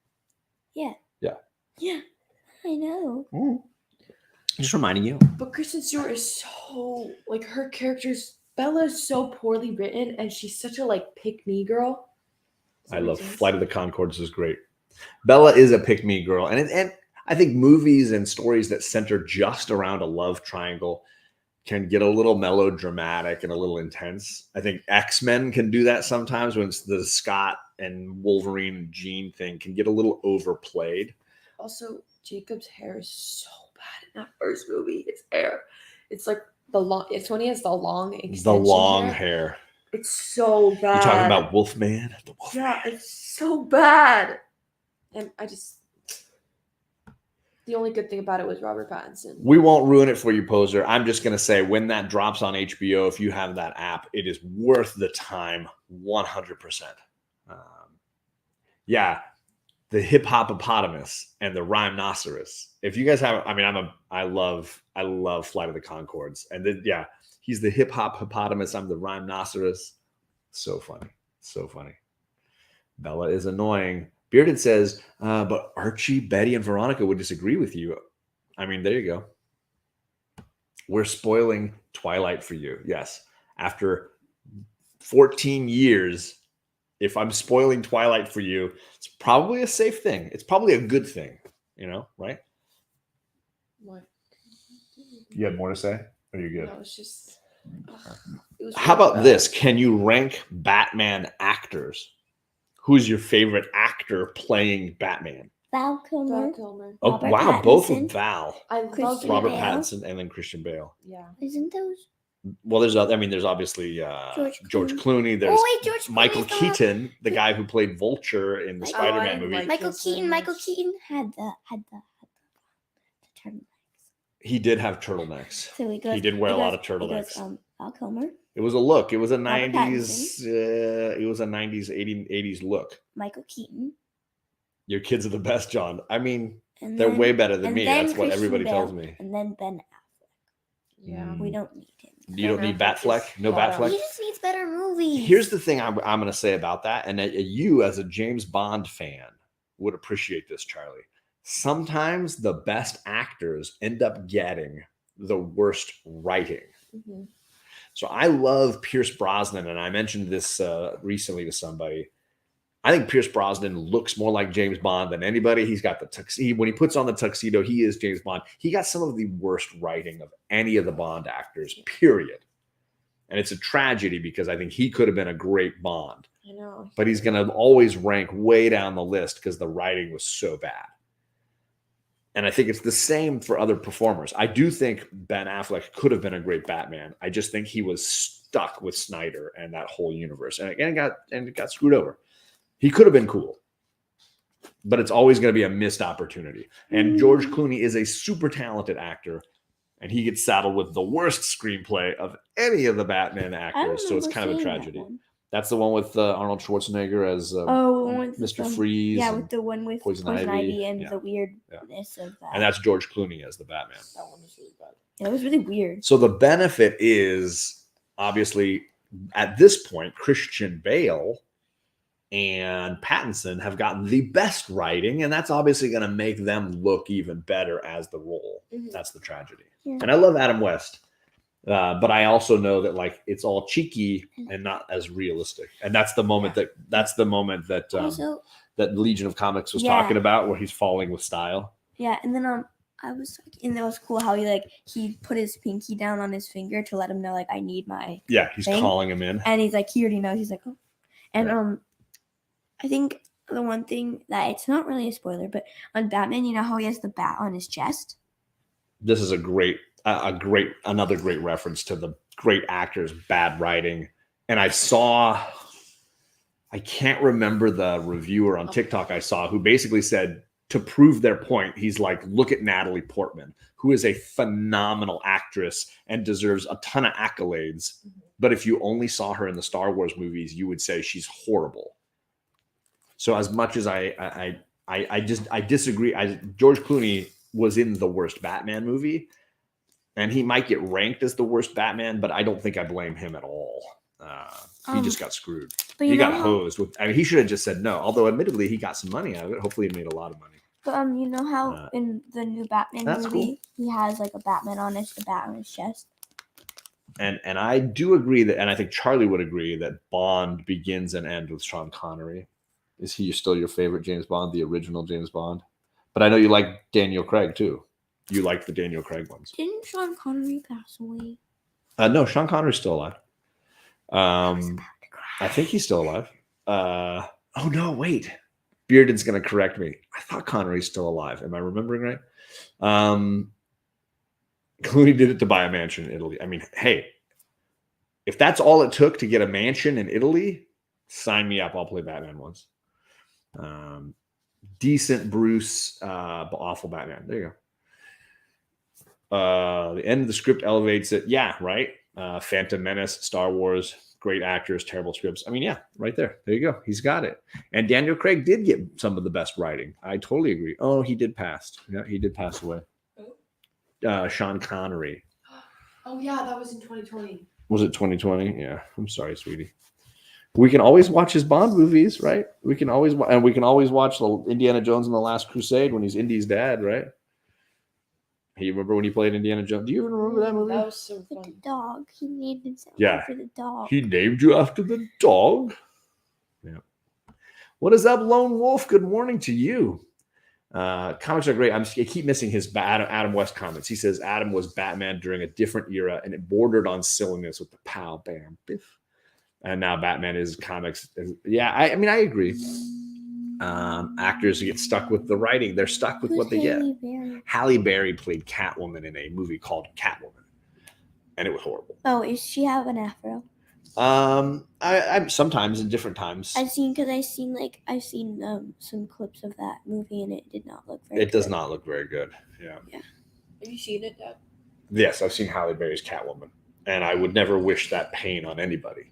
Yeah. Yeah. Yeah. I know. Just reminding you. But Kristen Stewart is so like her character's Bella is so poorly written, and she's such a like pick me girl. I love Flight of the Conchords is great. Bella is a pick me girl, and I think movies and stories that center just around a love triangle can get a little melodramatic and a little intense. I think X-Men can do that sometimes when it's the Scott and Wolverine and Jean thing can get a little overplayed. Also, Jacob's hair is so bad in that first movie. His hair, it's like the long. It's when he has the long extension. The long hair. It's so bad. You're talking about Wolfman? The Wolfman. Yeah, it's so bad. And I just. The only good thing about it was Robert Pattinson. We won't ruin it for you, Poser. I'm just going to say when that drops on HBO, if you have that app, it is worth the time 100%. Yeah, the hip hopopotamus and the rhinoceros. If you guys have, I mean, I love Flight of the Conchords. And then, yeah, he's the hip hippopotamus. I'm the rhinoceros. So funny. So funny. Bella is annoying. Bearded says, but Archie, Betty, and Veronica would disagree with you. I mean, there you go. We're spoiling Twilight for you. Yes. After 14 years, if I'm spoiling Twilight for you, it's probably a safe thing. It's probably a good thing, right? What? You had more to say? Or you good? No, it's just. It was How really about bad. this? Can you rank Batman actors? Who's your favorite actor playing Batman? Val Kilmer. Val Kilmer. Oh, Robert wow. Both Pattinson. with Val. I love Christian Robert Bale. Pattinson and then Christian Bale. Yeah. Isn't those? Well, there's obviously George Clooney. There's George Michael Clooney's Keaton, the guy who played Vulture in the Oh, Spider-Man I didn't movie. like Michael him so Keaton. Michael much. Keaton had the turtlenecks. He did have turtlenecks. So he goes. He did wear a lot of He goes, turtlenecks. Val Kilmer, It was a look. It was a Robert 90s. It was a 90s, 80s look. Michael Keaton. Your kids are the best, John. I mean, And they're then, way better than and me. then That's what Christian everybody Bale, tells me. And then Ben Affleck. Yeah. We don't need him. You don't need Batfleck? No Yeah. Batfleck? He just needs better movies. Here's the thing I'm going to say about that, and that you as a James Bond fan would appreciate this, Charlie. Sometimes the best actors end up getting the worst writing. Mhm. So I love Pierce Brosnan, and I mentioned this recently to somebody. I think Pierce Brosnan looks more like James Bond than anybody. He's got the tuxedo. When he puts on the tuxedo, he is James Bond. He got some of the worst writing of any of the Bond actors, period. And it's a tragedy because I think he could have been a great Bond. I know. But he's going to always rank way down the list because the writing was so bad. And I think it's the same for other performers. I do think Ben Affleck could have been a great Batman. I just think he was stuck with Snyder and that whole universe. And again, it got screwed over. He could have been cool. But it's always going to be a missed opportunity. And George Clooney is a super talented actor. And he gets saddled with the worst screenplay of any of the Batman actors. So it's kind of a tragedy. That's the one with Arnold Schwarzenegger as Mr. Freeze. Yeah, with the one with Poison Ivy and yeah. the weirdness of that. And that's George Clooney as the Batman. That one was really bad. Yeah, it was really weird. So the benefit is, obviously, at this point, Christian Bale and Pattinson have gotten the best writing, and that's obviously going to make them look even better as the role. Mhm. That's the tragedy. Yeah. And I love Adam West. But I also know that like it's all cheeky and not as realistic, and that's the moment that Also, that Legion of Comics was talking about, where he's falling with style. Yeah, and then I was like, and that was cool how he put his pinky down on his finger to let him know like I need my He's thing. calling him in, and he's like he already knows. He's like, oh, and I think the one thing that it's not really a spoiler, but on Batman, you know how he has the bat on his chest. This is another great reference to the great actors' bad writing. And I can't remember the reviewer on TikTok I saw who basically said, to prove their point, he's like, look at Natalie Portman, who is a phenomenal actress and deserves a ton of accolades. But if you only saw her in the Star Wars movies, you would say she's horrible. So as much as I disagree, George Clooney was in the worst Batman movie. And he might get ranked as the worst Batman, but I don't think I blame him at all. He just got screwed. He got hosed. He should have just said no. Although, admittedly, he got some money out of it. Hopefully, he made a lot of money. But you know how in the new Batman movie, cool. he has like a Batman on the bat on his chest. And I do agree that, and I think Charlie would agree that Bond begins and ends with Sean Connery. Is he still your favorite James Bond, the original James Bond? But I know you like Daniel Craig too. You like the Daniel Craig ones. Didn't Sean Connery pass away? No, Sean Connery's still alive. I think he's still alive. Oh no, wait. Bearden's going to correct me. I thought Connery's still alive. Am I remembering right? Clooney did it to buy a mansion in Italy. I mean, hey, if that's all it took to get a mansion in Italy, sign me up. I'll play Batman once. Decent Bruce, awful Batman. There you go. The end of the script elevates it. Yeah, right. Phantom Menace, Star Wars, great actors, terrible scripts. I mean, yeah, right there. There you go. He's got it. And Daniel Craig did get some of the best writing. I totally agree. Oh, he did pass. Yeah, he did pass away. Sean Connery. Oh, yeah, that was in 2020. Was it 2020? Yeah. I'm sorry, sweetie. We can always watch his Bond movies, right? We can always watch the Indiana Jones and the Last Crusade when he's Indy's dad, right? Hey, you remember when he played Indiana Jones? Do you even remember that movie? That was so fun. The dog. He named himself after the dog. He named you after the dog? Yeah. What is up, Lone Wolf? Good morning to you. Comics are great. I keep missing his Adam West comments. He says Adam was Batman during a different era, and it bordered on silliness with the pow, bam, biff. And now Batman is comics. Yeah, I mean, I agree. Actors get stuck with the writing. They're stuck with what they get. Halle Berry played Catwoman in a movie called Catwoman, and it was horrible. Oh, does she have an afro? I'm sometimes in different times. I've seen some clips of that movie, and it did not look very good. It does not look very good. Yeah. Have you seen it, Dad? Yes, I've seen Halle Berry's Catwoman, and I would never wish that pain on anybody.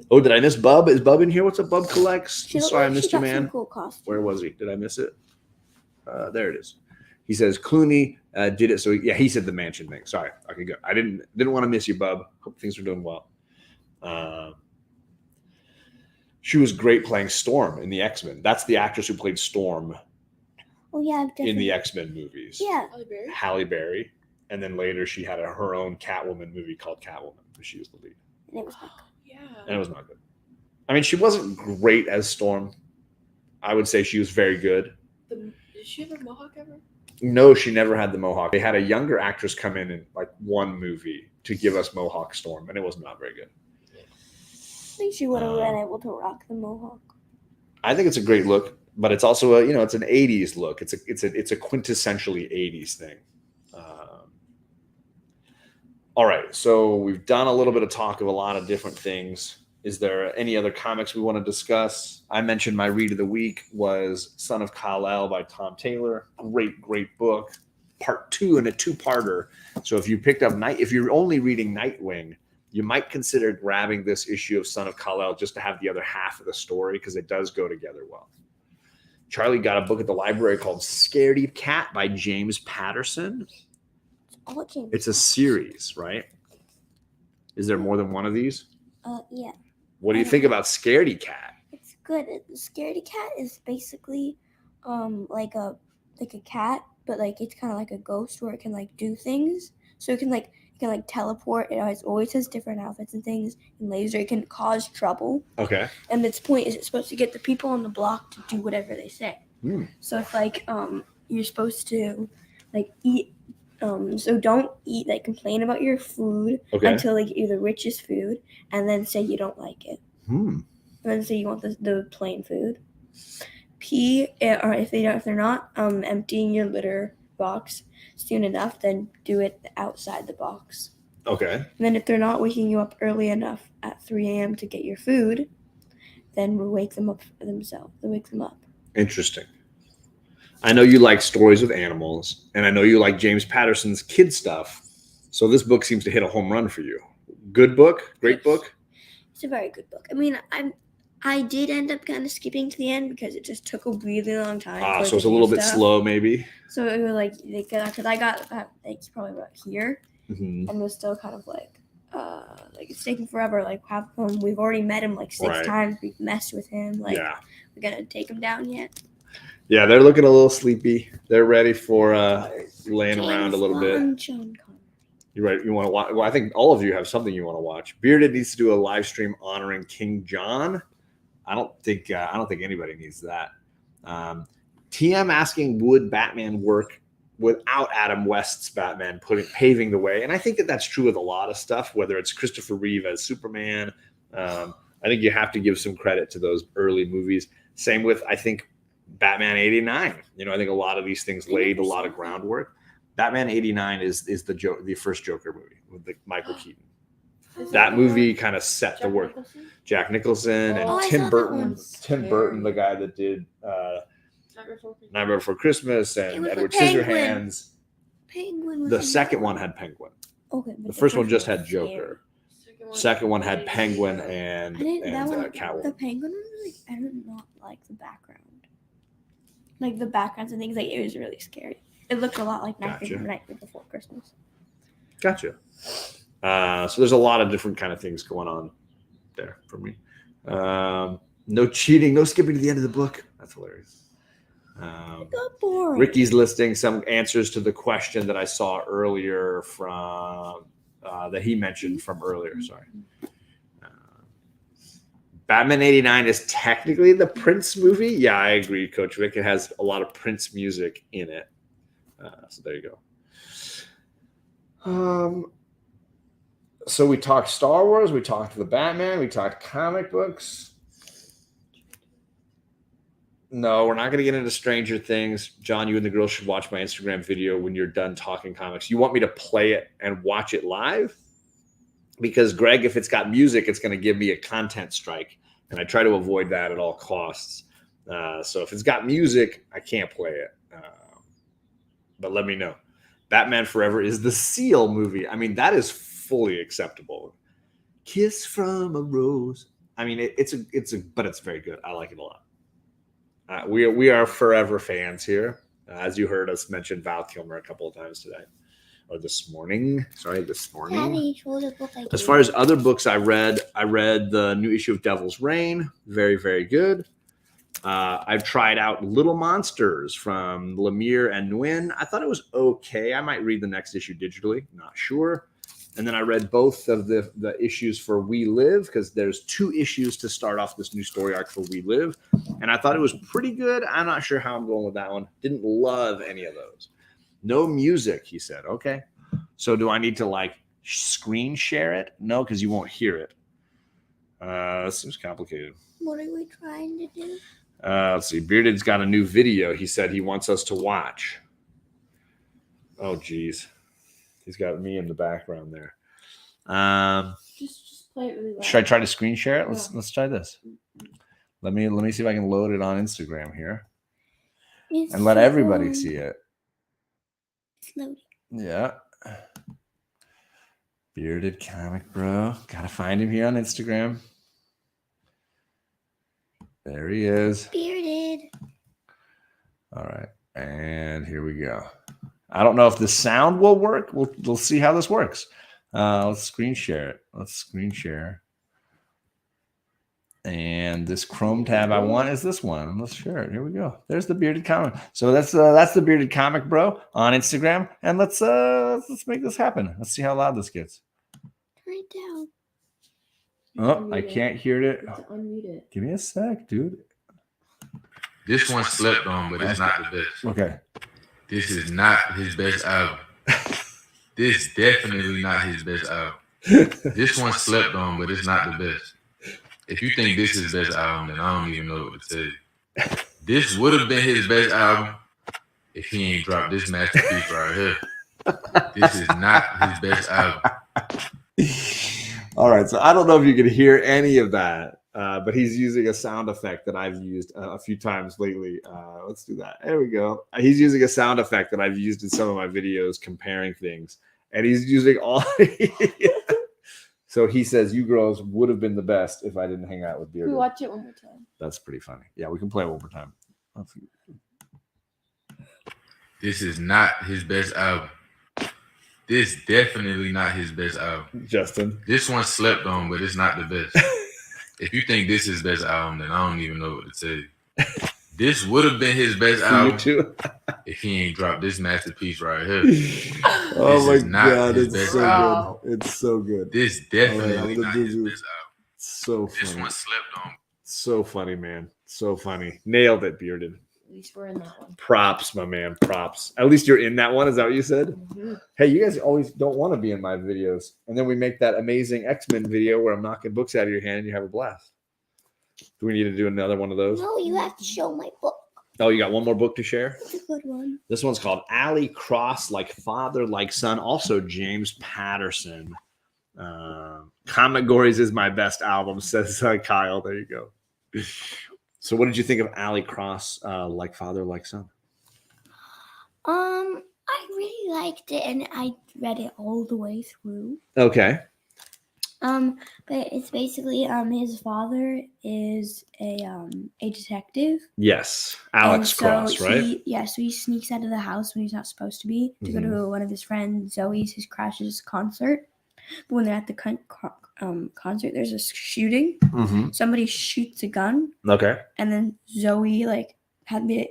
Oh, did I miss Bub? Is Bub in here? What's up, Bub Collects? Sorry, I missed you, man. Cool costume. Where was he? Did I miss it? There it is. He says Clooney did it. So he said the mansion thing. Sorry. Okay, good. I didn't want to miss you, Bub. Hope things are doing well. She was great playing Storm in the X-Men. That's the actress who played Storm. Oh yeah, definitely. In the X-Men movies. Yeah, Halle Berry. And then later she had her own Catwoman movie called Catwoman. She was the lead. And it was not Yeah. And it was not good. I mean, she wasn't great as Storm. I would say she was very good. Did she have a mohawk ever? No, she never had the mohawk. They had a younger actress come in like one movie to give us Mohawk Storm, and it was not very good. I think she would have been able to rock the mohawk. I think it's a great look, but it's also it's an '80s look. It's a quintessentially '80s thing. All right, so we've done a little bit of talk of a lot of different things. Is there any other comics we want to discuss? I mentioned my read of the week was Son of Kal-El by Tom Taylor. Great book. Part 2 and a 2-parter. So if you picked up if you're only reading Nightwing, you might consider grabbing this issue of Son of Kal-El just to have the other half of the story because it does go together well. Charlie got a book at the library called Scaredy Cat by James Patterson. It's a series, right? Is there more than one of these? Yeah. What do you think about Scaredy Cat? It's good. Scaredy Cat is basically like a cat, but it's kind of like a ghost where it can do things. So it can teleport. It always has different outfits and things. And laser, it can cause trouble. Okay. And its point is it's supposed to get the people on the block to do whatever they say. So if you're supposed to eat. So don't eat, complain about your food until eat the richest food, and then say you don't like it. And then say you want the plain food. Or if they're not emptying your litter box soon enough, then do it outside the box. Okay. And then if they're not waking you up early enough at 3 a.m. to get your food, then wake them up for themselves. Then wake them up. Interesting. I know you like stories with animals, and I know you like James Patterson's kid stuff. So this book seems to hit a home run for you. Good book? Great book? It's a very good book. I mean, I did end up kind of skipping to the end because it just took a really long time. So it's a little bit slow, maybe? So it was because I got probably about here, and was still kind of it's taking forever. We've already met him 6 times. We've messed with him. We're gonna take him down yet? Yeah, they're looking a little sleepy. They're ready for laying around a little bit. You're right. You want to watch? Well, I think all of you have something you want to watch. Bearded needs to do a live stream honoring King John. I don't think anybody needs that. TM asking, would Batman work without Adam West's Batman paving the way? And I think that's true with a lot of stuff, whether it's Christopher Reeve as Superman. I think you have to give some credit to those early movies. Same with, I think, Batman 89. I think a lot of these things laid a lot of groundwork. Batman 89 is the first Joker movie with Michael Keaton. That movie kind of set the work. Jack Nicholson and Tim Burton. Tim Burton, the guy that did Nightmare Before Christmas and Edward Scissorhands. Penguin. The second one had Penguin. Okay. The first one just had Joker. Second one had Penguin and Catwoman. The Penguin one, I did not like the background. The backgrounds and things, it was really scary. It looked a lot like Nightmare Before Christmas. Gotcha. So there's a lot of different kind of things going on there for me. No cheating, no skipping to the end of the book. That's hilarious. It got boring. Ricky's listing some answers to the question that I saw earlier from that he mentioned from earlier. Sorry. Batman 89 is technically the Prince movie. Yeah, I agree, Coach Rick. It has a lot of Prince music in it. So there you go. So we talked Star Wars. We talked the Batman. We talked comic books. No, we're not going to get into Stranger Things. John, you and the girls should watch my Instagram video when you're done talking comics. You want me to play it and watch it live? Because, Greg, if it's got music, it's going to give me a content strike. And I try to avoid that at all costs. So if it's got music, I can't play it. But let me know. Batman Forever is the Seal movie. I mean, that is fully acceptable. Kiss from a Rose. I mean, but it's very good. I like it a lot. We are Forever fans here. As you heard us mention Val Kilmer a couple of times today. Or this morning. Daddy, as far as other books I read the new issue of Devil's Reign. Very, very good. I've tried out Little Monsters from Lemire and Nguyen. I thought it was okay. I might read the next issue digitally. Not sure. And then I read both of the issues for We Live, because there's 2 issues to start off this new story arc for We Live. And I thought it was pretty good. I'm not sure how I'm going with that one. Didn't love any of those. No music, he said. Okay. So do I need to like screen share it? No, because you won't hear it. This seems complicated. What are we trying to do? Let's see. Bearded's got a new video he said he wants us to watch. Oh, geez. He's got me in the background there. Just play it really loud. Should I try to screen share it? Let's try this. Let me see if I can load it on Instagram here and let everybody see it. Slowly. Yeah. Bearded Comic Bro. Gotta find him here on Instagram. There he is. Bearded. All right. And here we go. I don't know if the sound will work. We'll see how this works. Let's screen share it. Let's screen share. And this Chrome tab I want is this one. Let's share it. Here we go. There's the Bearded Comic. So that's the Bearded Comic Bro on Instagram. And let's make this happen. Let's see how loud this gets. Turn it down. Oh, I can't hear it. Unmute it. Give me a sec, dude. This one slept on, but it's not the best. Okay. This is not his best album. This definitely not his best album. This one slept on, but it's not the best. If you think this is his best album, then I don't even know what to tell you. This would have been his best album if he ain't dropped this masterpiece right here. This is not his best album. All right, so I don't know if you can hear any of that, but he's using a sound effect that I've used a few times lately. Let's do that. There we go. He's using a sound effect that I've used in some of my videos comparing things, and he's using all. So he says, "You girls would have been the best if I didn't hang out with Bearded." We watch it one more time. That's pretty funny. Yeah, we can play it one more time. This is not his best album. This definitely not his best album. Justin. This one slept on, but it's not the best. If you think this is his best album, then I don't even know what to tell you. This would have been his best album if he ain't dropped this masterpiece right here. Oh This my is not God, his it's best so album. good. It's so good. This definitely not his best album. So This funny. one slept on. So funny, man. So funny. Nailed it, Bearded. At least we're in that one. Props, my man. Props. At least you're in that one. Is that what you said? Mm-hmm. Hey, you guys always don't want to be in my videos. And then we make that amazing X-Men video where I'm knocking books out of your hand and you have a blast. Do we need to do another one of those? No, you have to show my book. Oh, you got one more book to share? It's a good one. This one's called Allie Cross, Like Father, Like Son. Also, James Patterson. Comic Gories is my best album, says Kyle. There you go. So what did you think of Allie Cross, Like Father, Like Son? I really liked it, and I read it all the way through. Okay. But it's basically his father is a detective. Yes. Alex Cross, right? So he sneaks out of the house when he's not supposed to be to go to one of his friends Zoe's crash's concert. But when they're at the concert, there's a shooting. Mm-hmm. Somebody shoots a gun. Okay. And then Zoe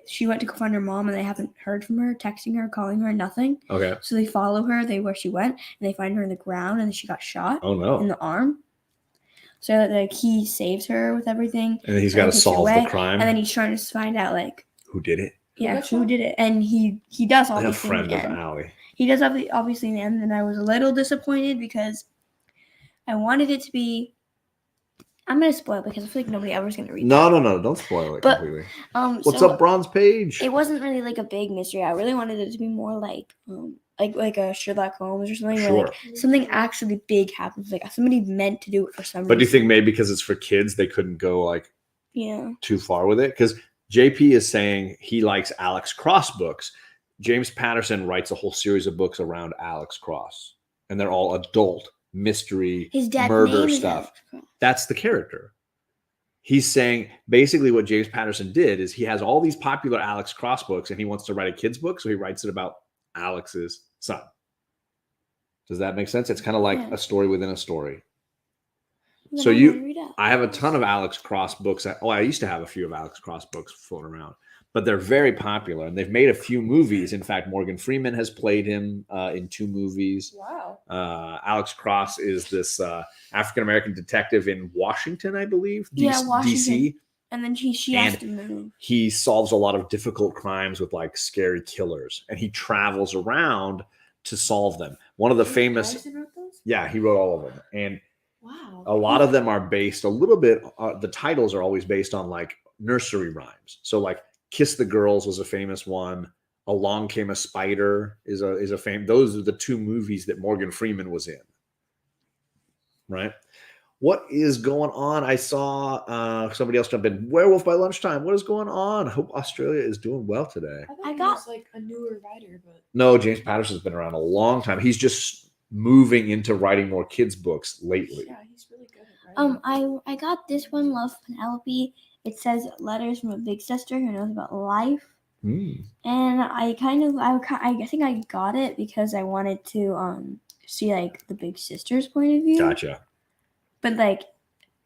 she went to go find her mom, and they haven't heard from her, texting her, calling her, nothing. Okay. So they follow her, where she went, and they find her in the ground, and then she got shot Oh, no. in the arm. So he saves her with everything. And he's got to solve the crime. And then he's trying to find out who did it. Yeah, who did it. And he does A obviously friend in of the end. Allie. He does obviously in the end, and I was a little disappointed because I wanted it to be. I'm gonna spoil it because I feel like nobody ever is gonna read. No. Don't spoil it completely. What's up, Bronze Page? It wasn't really like a big mystery. I really wanted it to be more like a Sherlock Holmes or something. Sure. Where like something actually big happens. Like somebody meant to do it for some reason. But do you think maybe because it's for kids, they couldn't go Yeah. too far with it? Because JP is saying he likes Alex Cross books. James Patterson writes a whole series of books around Alex Cross, and they're all adult mystery, His dad's murder name is stuff. Alex Cross. That's the character. He's saying basically what James Patterson did is he has all these popular Alex Cross books, and he wants to write a kid's book, so he writes it about Alex's son. Does that make sense? It's kind of like a story within a story. Then So I'm gonna read it. I have a ton of Alex Cross books. I used to have a few of Alex Cross books floating around. but they're very popular, and they've made a few movies. In fact, Morgan Freeman has played him in 2 movies. Wow. Alex Cross is this African American detective in Washington, I believe. Yeah, Washington. DC. And then she has to move. He solves a lot of difficult crimes with like scary killers, and he travels around to solve them. One of the famous, Harrison wrote those? yeah, he wrote all of them, and Wow. a lot of them are based a little bit. The titles are always based on like nursery rhymes. So like "Kiss the Girls" was a famous one. "Along Came a Spider" is a famous. Those are the 2 movies that Morgan Freeman was in. Right. What is going on? I saw somebody else jump in. Werewolf by Lunchtime. What is going on? I hope Australia is doing well today. I got was like a newer writer, but No, James Patterson's been around a long time. He's just moving into writing more kids' books lately. yeah, he's really good at writing. I got this one, Love Penelope. It says letters from a big sister who knows about life. Mm. And I think I got it because I wanted to see like the big sister's point of view. Gotcha. But like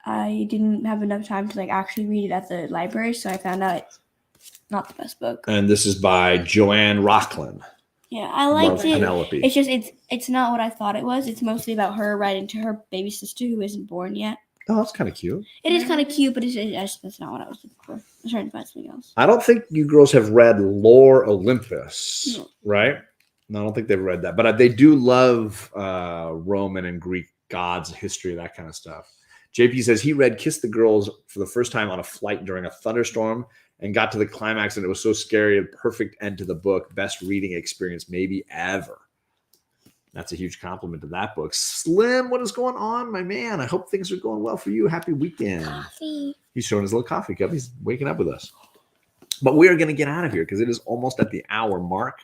I didn't have enough time to like actually read it at the library, so I found out it's not the best book. And this is by Joanne Rocklin. Yeah, I liked Love it. Penelope. It's just it's not what I thought it was. It's mostly about her writing to her baby sister who isn't born yet. Oh, that's kind of cute. It is kind of cute, but that's not what I was looking for. I was trying to find something else. I don't think you girls have read Lore Olympus, No. right? No, I don't think they've read that. But they do love Roman and Greek gods, history, that kind of stuff. JP says he read Kiss the Girls for the first time on a flight during a thunderstorm and got to the climax, and it was so scary. A perfect end to the book. Best reading experience maybe ever. That's a huge compliment to that book. Slim, what is going on, my man? I hope things are going well for you. Happy weekend. Coffee. He's showing his little coffee cup. He's waking up with us. But we are going to get out of here because it is almost at the hour mark.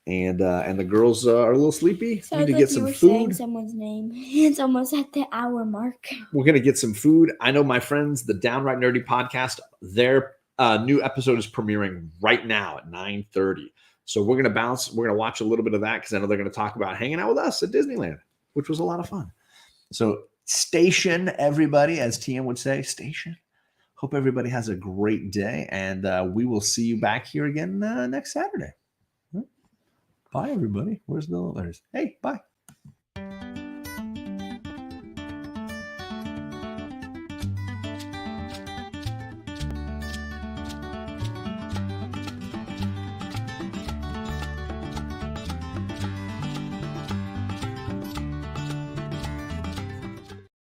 And the girls are a little sleepy. So Need to like get you some were saying food. someone's name. It's almost at the hour mark. We're going to get some food. I know my friends, the Downright Nerdy podcast, their new episode is premiering right now at 9:30. So we're going to bounce. We're going to watch a little bit of that because I know they're going to talk about hanging out with us at Disneyland, which was a lot of fun. So station, everybody, as TM would say, station. Hope everybody has a great day. And we will see you back here again next Saturday. Bye, everybody. Where's the letters? Hey, bye.